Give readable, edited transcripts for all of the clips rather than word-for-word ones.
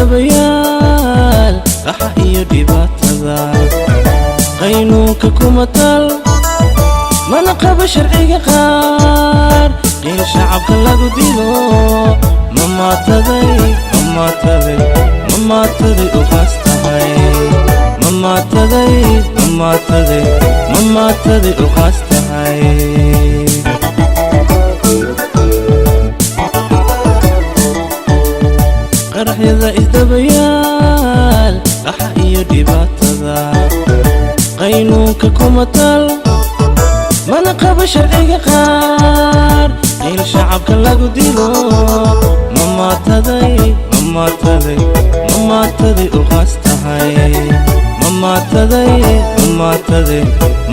isdabayaal qaxa iyo dhibaatada qaynuunka kuma tal mana qaba sharciga qaar qeyl shacabka lagu dilo mamaataday u qaastahay mamaataday u qaastahay qaraxyada isdabayaal qaxa iyo dhibaatada qaynuunka kuma tal mana qaba sharciga qaar qeyl shacabka lagu dilo mamaataday u qaastahay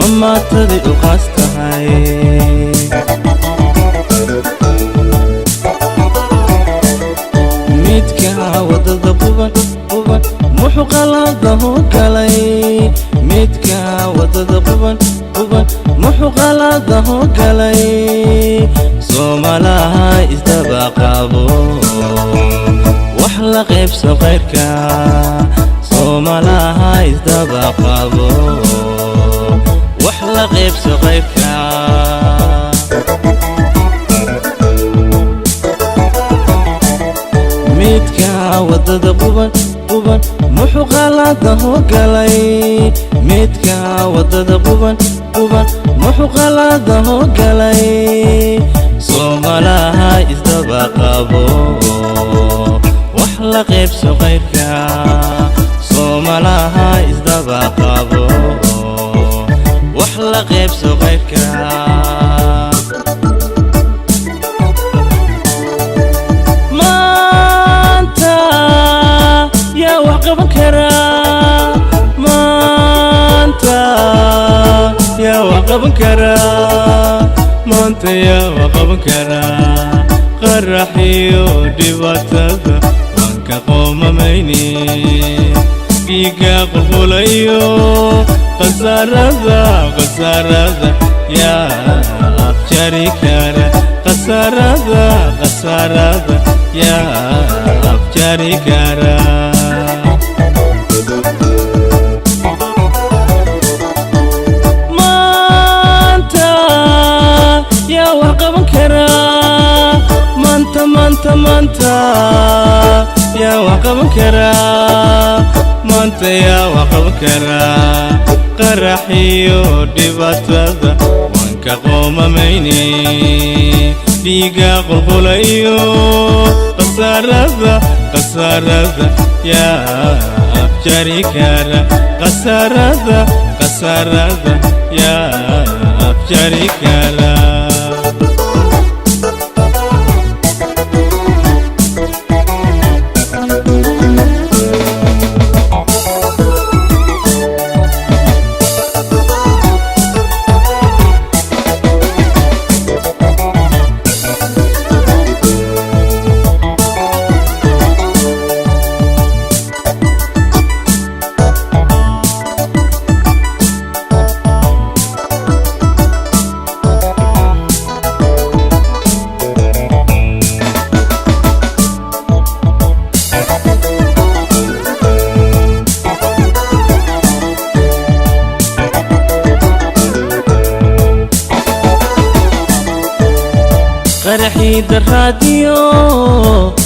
mamaataday u qaastahay midka wadada quban muxuu qaladaho galay midka wadada quban muxuu qaladaho galay Soomalaha isdaba qabo wax la qaybso qayrka Soomalaha isdaba qabo wax la qaybso qayrka midka wadada quban muxuu qaladaho galay midka wadada quban muxuu qaladaho galay Soomalaha isdaba qabo wax la qaybso qayrka Soomalaha isdaba qabo wax la qaybso qayrka qaban karaa maanta yaa wax qaban karaa maanta yaa wax qaban karaa qaraxiyo dhibaatada waan ka qoomamayni dhiigga qulqulayo khasaarada yaa afjari kara khasaarada yaa afjari kara maanta yaa wax qaban karaa maanta yaa wax qaban karaa qaraxiyo dhibaatada waan ka qoomamayni dhiigga qulqulayo khasaarada yaa afjari kara khasaarada yaa afjari kara قرحيد الراديو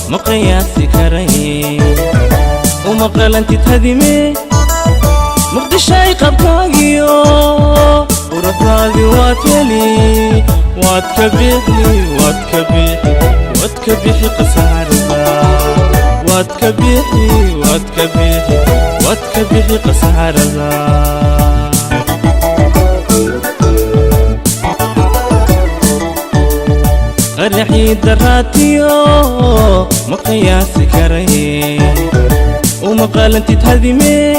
ما قياسي كرهي وما قلنتي تهدمي مقدشاي قبقاقيو ورفاقي واتلي واتكبيحي قسارة واتكبيحي قسارة قرحيد الراديو ما قياسي كرهي وما قلنتي تهدمي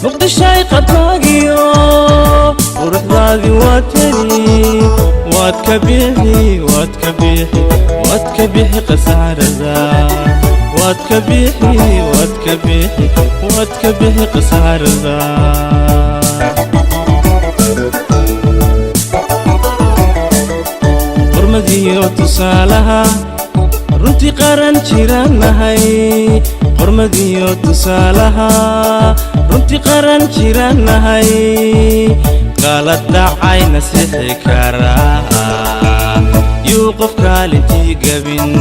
مقدشاي قبقاقيو ورفاقي واتلي واتكبيحي قسارة واتكبيحي قسارة حرمدي وتصالها runtii qaran jiranahay qormadiyo tusaalaha runtii qaran jiranahay qalad dhacayna sixi karaa yuu qof kaalintii gabin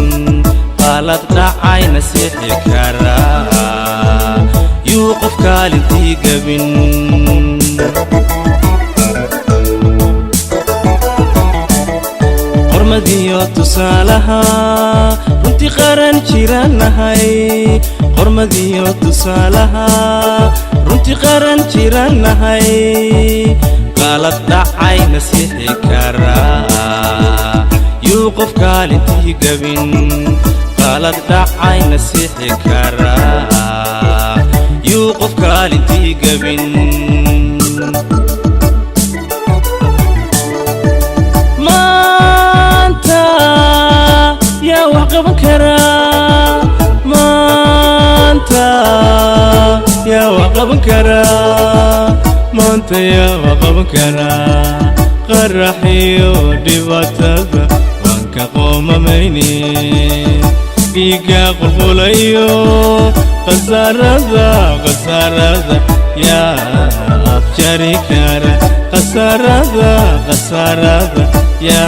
qalad dhacayna sixi karaa yuu qof kaalintii gabin qormadiyo tusaalaha runtii qaran jiranahay qormadiyo tusaalaha runtii qaran jiranahay qalad dhacayna sixi karaa yuu qof kaalintii gabin qalad dhacayna sixi karaa yuu qof kaalintii gabin يا وقف كرا مانتا يا وقف كرا مانتا يا وقف كرا قرحيو دباتذا وانك قوم ميني بيقا قفوليو قصارذا يا أفجاري كرا قصارذا يا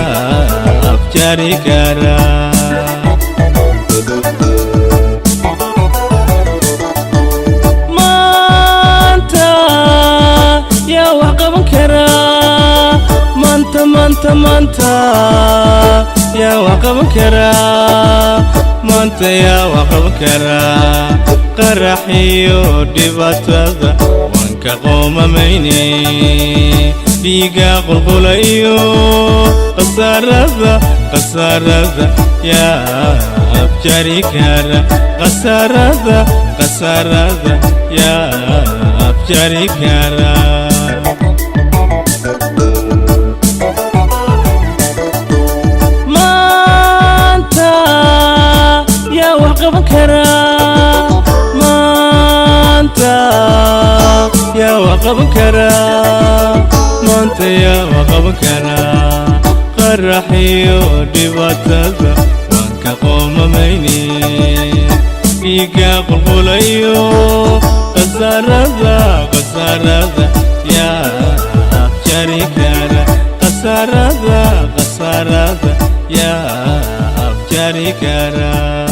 أفجاري كرا يا وقف كرا مانتا يا وقف كرا مانتا يا وقف كرا قرحيو دباتذا وانك قوم ميني بيقا قلقليو قصارذا يا أفجاري كرا قصارذا يا أفجاري كرا مانتا يا وقف كرا مانتا يا وقف كرا مانتا يا وقف كرا قرحيو دباتذا وانك قوم ميني بيقا قلقليو قصارذا يا أفجاري كرا قصارذا يا أفجاري كرا